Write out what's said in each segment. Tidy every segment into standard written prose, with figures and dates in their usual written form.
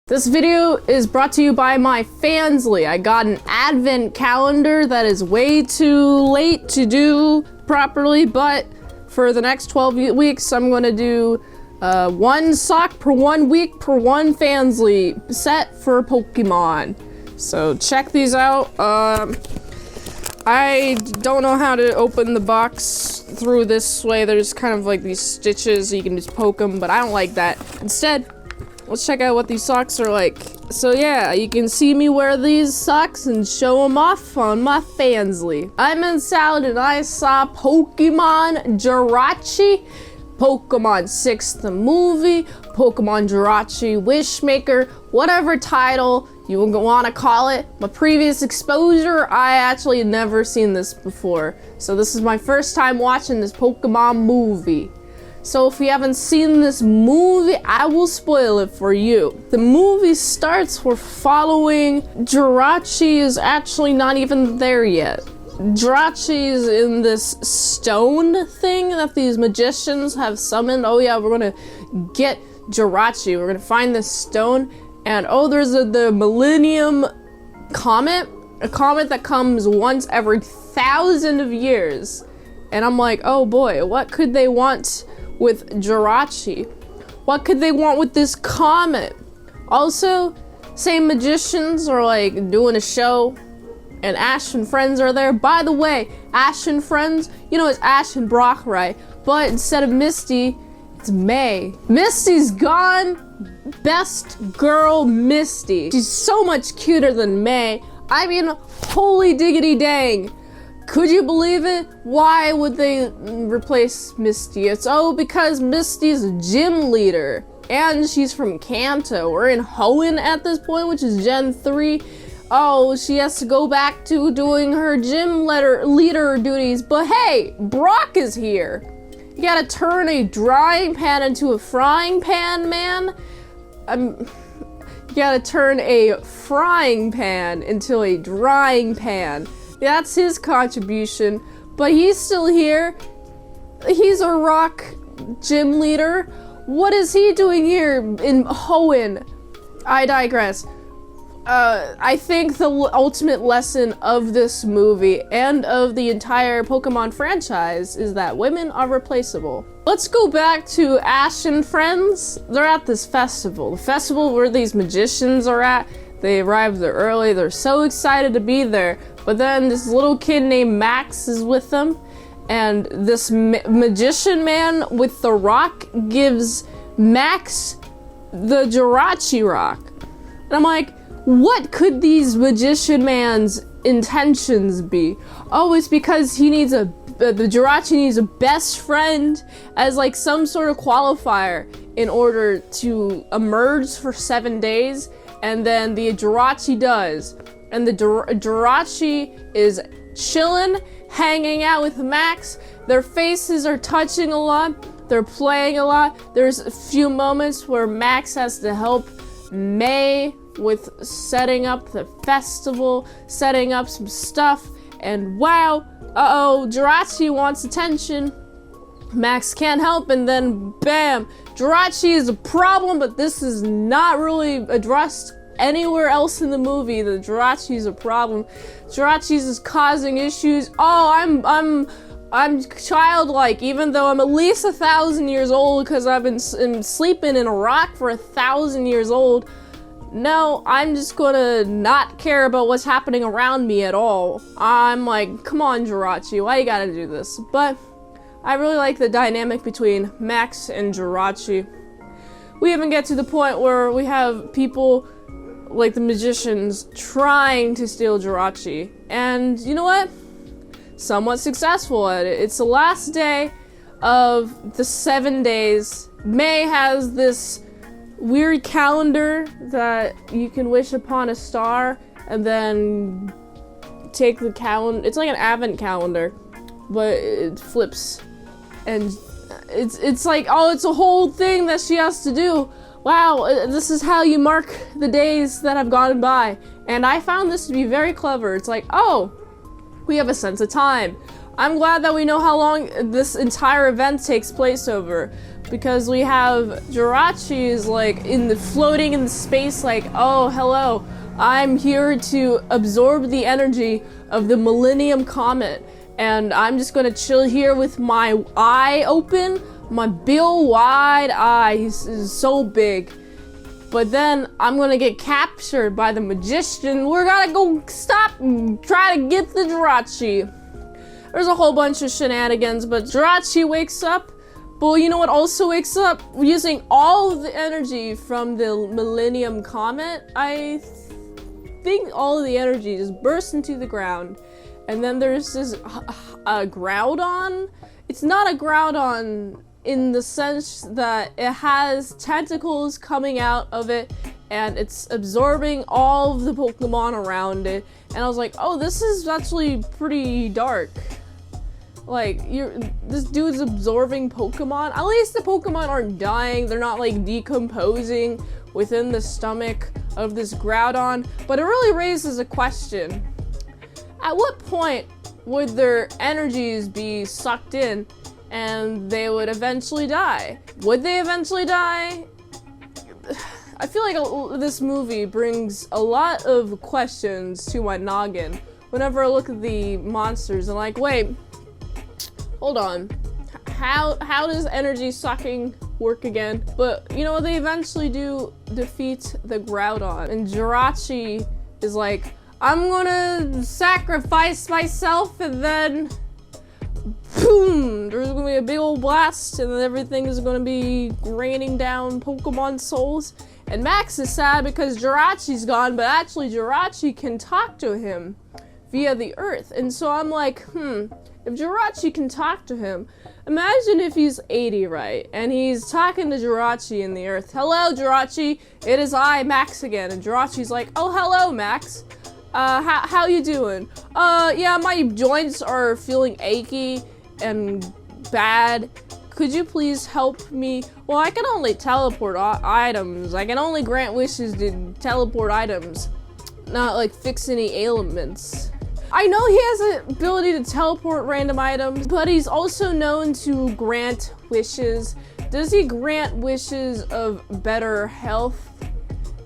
This video is brought to you by my Fansly. I got an advent calendar that is way too late to do properly, but for the next 12 weeks, I'm gonna do one sock per 1 week per one Fansly set for Pokemon. So check these out. I don't know how to open the box through this way. There's kind of like these stitches, so you can just poke them, but I don't like that. Instead, let's check out what these socks are like. So yeah, you can see me wear these socks and show them off on my Fansly. I'm in Salad and I saw Pokemon Jirachi, Pokemon 6 the movie, Pokemon Jirachi Wishmaker, whatever title you want to call it. My previous exposure, I actually had never seen this before. So this is my first time watching this Pokemon movie. So if you haven't seen this movie, I will spoil it for you. The movie starts, we're following Jirachi is actually not even there yet. Jirachi is in this stone thing that these magicians have summoned. Oh yeah, we're gonna get Jirachi. We're gonna find this stone, and oh, there's the Millennium Comet, a comet that comes once every 1,000 of years. And I'm like, oh boy, what could they want with Jirachi? What could they want with this comet? Also, same magicians are like doing a show, and Ash and friends are there. By the way, Ash and friends, you know, it's Ash and Brock, right? But instead of Misty, it's May. Misty's gone. Best girl Misty. She's so much cuter than May. I mean, holy diggity dang. Could you believe it? Why would they replace Misty? It's because Misty's a gym leader, and she's from Kanto. We're in Hoenn at this point, which is Gen 3. Oh, she has to go back to doing her gym leader duties. But hey, Brock is here. You gotta turn a drying pan into a frying pan, man. You gotta turn a frying pan into a drying pan. That's his contribution, but he's still here. He's a rock gym leader. What is he doing here in Hoenn? I digress. I think the ultimate lesson of this movie and of the entire Pokemon franchise is that women are replaceable. Let's go back to Ash and friends. They're at this festival. The festival where these magicians are at. They arrived there early. They're so excited to be there. But then this little kid named Max is with them. And this magician man with the rock gives Max the Jirachi rock. And I'm like, what could these magician man's intentions be? Oh, it's because he needs the Jirachi needs a best friend as like some sort of qualifier in order to emerge for 7 days. And then the Jirachi does. And the Jirachi is chilling, hanging out with Max. Their faces are touching a lot. They're playing a lot. There's a few moments where Max has to help May with setting up the festival, setting up some stuff. And wow, Jirachi wants attention. Max can't help, and then bam, Jirachi is a problem, but this is not really addressed anywhere else in the movie. The Jirachi is a problem. Jirachi is causing issues. Oh, I'm childlike, even though I'm at least 1,000 years old because I've been sleeping in a rock for 1,000 years old. No, I'm just gonna not care about what's happening around me at all. I'm like, come on, Jirachi, why you gotta do this? But I really like the dynamic between Max and Jirachi. We even get to the point where we have people like the magicians trying to steal Jirachi. And you know what? Somewhat successful at it. It's the last day of the 7 days. May has this weird calendar that you can wish upon a star and then take the calendar. It's like an advent calendar, but it flips. And it's like, oh, it's a whole thing that she has to do. Wow, this is how you mark the days that have gone by. And I found this to be very clever. It's like, oh, we have a sense of time. I'm glad that we know how long this entire event takes place over, because we have Jirachi is like floating in the space like, oh, hello, I'm here to absorb the energy of the Millennium Comet, and I'm just gonna chill here with my eye open, my big wide eyes is so big. But then I'm gonna get captured by the magician. We're gonna go stop and try to get the Jirachi. There's a whole bunch of shenanigans, but Jirachi wakes up. But you know what also wakes up? Using all of the energy from the Millennium Comet. I think all of the energy just bursts into the ground. And then there's this Groudon. It's not a Groudon in the sense that it has tentacles coming out of it and it's absorbing all of the Pokemon around it. And I was like, oh, this is actually pretty dark. Like, this dude's absorbing Pokemon. At least the Pokemon aren't dying. They're not like decomposing within the stomach of this Groudon. But it really raises a question. At what point would their energies be sucked in and they would eventually die? Would they eventually die? I feel like this movie brings a lot of questions to my noggin whenever I look at the monsters and like, wait, hold on. How does energy sucking work again? But you know, they eventually do defeat the Groudon, and Jirachi is like, I'm gonna sacrifice myself, and then boom, there's gonna be a big old blast, and then everything is gonna be raining down Pokemon souls. And Max is sad because Jirachi's gone, but actually Jirachi can talk to him via the earth. And so I'm like, if Jirachi can talk to him, imagine if he's 80, right? And he's talking to Jirachi in the earth. Hello, Jirachi, it is I, Max again. And Jirachi's like, oh, hello, Max. How you doing? Yeah, my joints are feeling achy and bad. Could you please help me? Well, I can only teleport items. I can only grant wishes to teleport items, not like fix any ailments. I know he has the ability to teleport random items, but he's also known to grant wishes. Does he grant wishes of better health?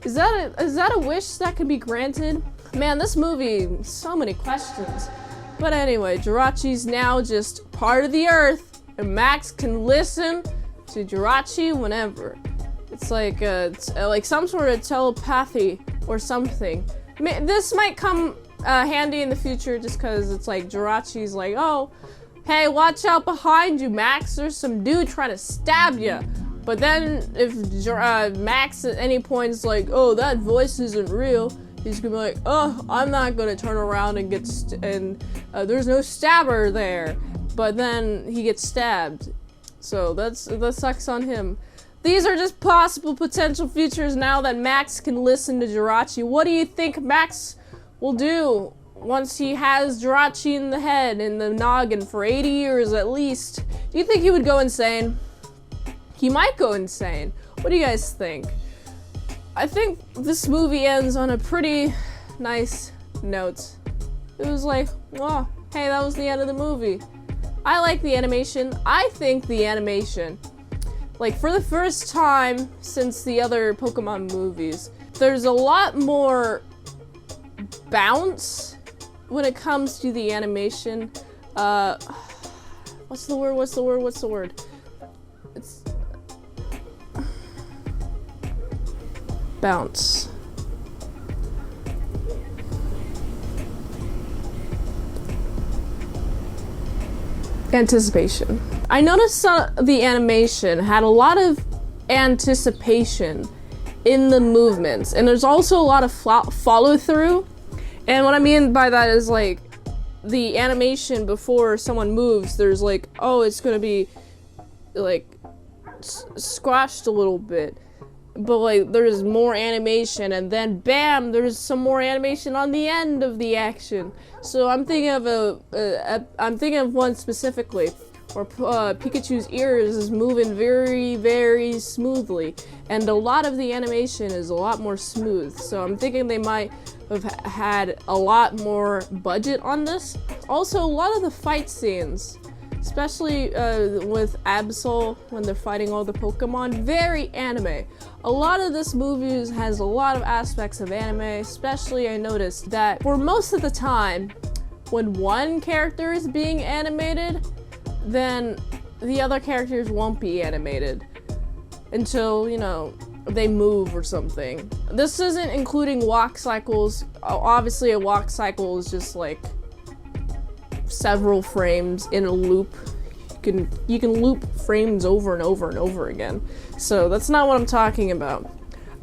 Is that a wish that can be granted? Man, this movie, so many questions. But anyway, Jirachi's now just part of the earth, and Max can listen to Jirachi whenever. It's like some sort of telepathy or something. This might come handy in the future just because it's like Jirachi's like, oh, hey, watch out behind you, Max. There's some dude trying to stab you. But then if Max at any point is like, oh, that voice isn't real, he's gonna be like, oh, I'm not gonna turn around and get there's no stabber there. But then he gets stabbed. So that sucks on him. These are just possible potential futures now that Max can listen to Jirachi. What do you think Max will do once he has Jirachi in the head, in the noggin for 80 years at least? Do you think he would go insane? He might go insane. What do you guys think? I think this movie ends on a pretty nice note. It was like, oh, hey, that was the end of the movie. I like the animation. I think the animation, like for the first time since the other Pokemon movies, there's a lot more bounce when it comes to the animation. What's the word? It's bounce. Anticipation. I noticed the animation had a lot of anticipation in the movements, and there's also a lot of follow through. And what I mean by that is like the animation before someone moves, there's like, oh, it's gonna be like squashed a little bit, but like there's more animation, and then bam, there's some more animation on the end of the action. So I'm thinking of one specifically or Pikachu's ears is moving very, very smoothly. And a lot of the animation is a lot more smooth. So I'm thinking they might have had a lot more budget on this. Also, a lot of the fight scenes, especially with Absol when they're fighting all the Pokemon, very anime. A lot of this movie has a lot of aspects of anime, especially I noticed that for most of the time, when one character is being animated, then the other characters won't be animated until, you know, they move or something. This isn't including walk cycles. Obviously a walk cycle is just like several frames in a loop. You can loop frames over and over and over again. So that's not what I'm talking about.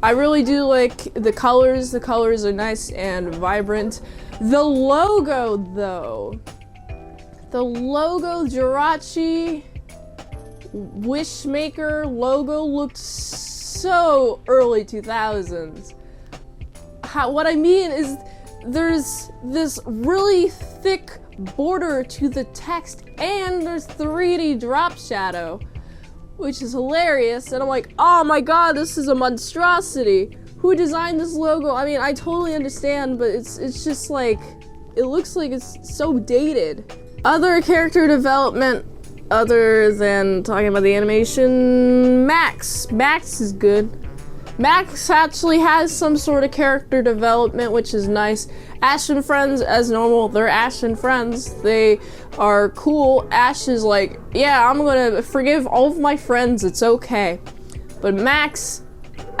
I really do like the colors. The colors are nice and vibrant. The logo though. The logo, Jirachi Wishmaker logo looked so early 2000s. What I mean is there's this really thick border to the text and there's 3D drop shadow, which is hilarious. And I'm like, oh my god, this is a monstrosity. Who designed this logo? I mean, I totally understand, but it's just like, it looks like it's so dated. Other character development, other than talking about the animation, Max. Max is good. Max actually has some sort of character development, which is nice. Ash and friends, as normal, they're Ash and friends. They are cool. Ash is like, yeah, I'm gonna forgive all of my friends, it's okay. But Max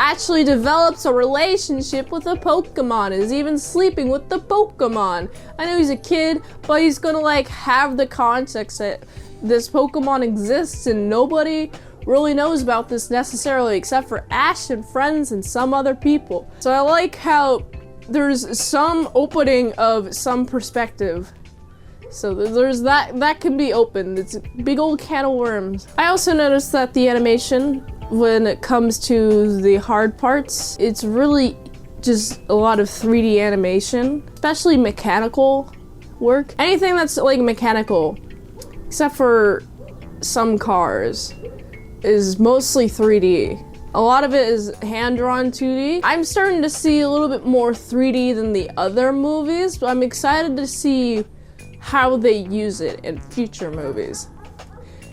actually develops a relationship with a Pokemon, is even sleeping with the Pokemon. I know he's a kid, but he's gonna like have the context that this Pokemon exists and nobody really knows about this necessarily except for Ash and friends and some other people. So I like how there's some opening of some perspective. So there's that can be opened. It's a big old can of worms. I also noticed that the animation, when it comes to the hard parts, it's really just a lot of 3D animation, especially mechanical work. Anything that's like mechanical, except for some cars, is mostly 3D. A lot of it is hand-drawn 2D. I'm starting to see a little bit more 3D than the other movies, but I'm excited to see how they use it in future movies.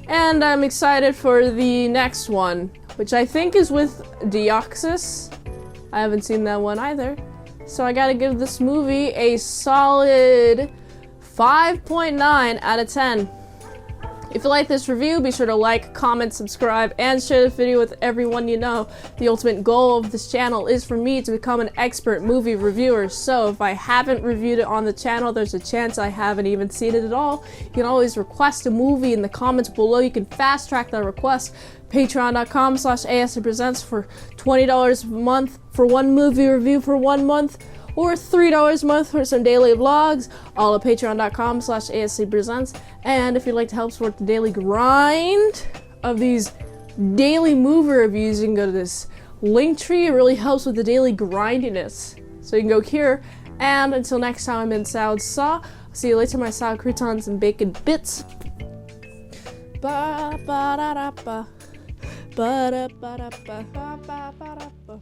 And I'm excited for the next one, which I think is with Deoxys. I haven't seen that one either. So I gotta give this movie a solid 5.9 out of 10. If you like this review, be sure to like, comment, subscribe, and share this video with everyone you know. The ultimate goal of this channel is for me to become an expert movie reviewer, so if I haven't reviewed it on the channel, there's a chance I haven't even seen it at all. You can always request a movie in the comments below. You can fast track that request. Patreon.com/ASEPresents for $20 a month for one movie review for 1 month. Or $3 a month for some daily vlogs, all at patreon.com/ASEPresents. And if you'd like to help support the daily grind of these daily movie reviews, you can go to this link tree. It really helps with the daily grindiness. So you can go here. And until next time, I'm Mint Salad Saw. See you later, my salad croutons and bacon bits. Ba ba da da ba. Ba da ba da ba. Ba ba ba da ba.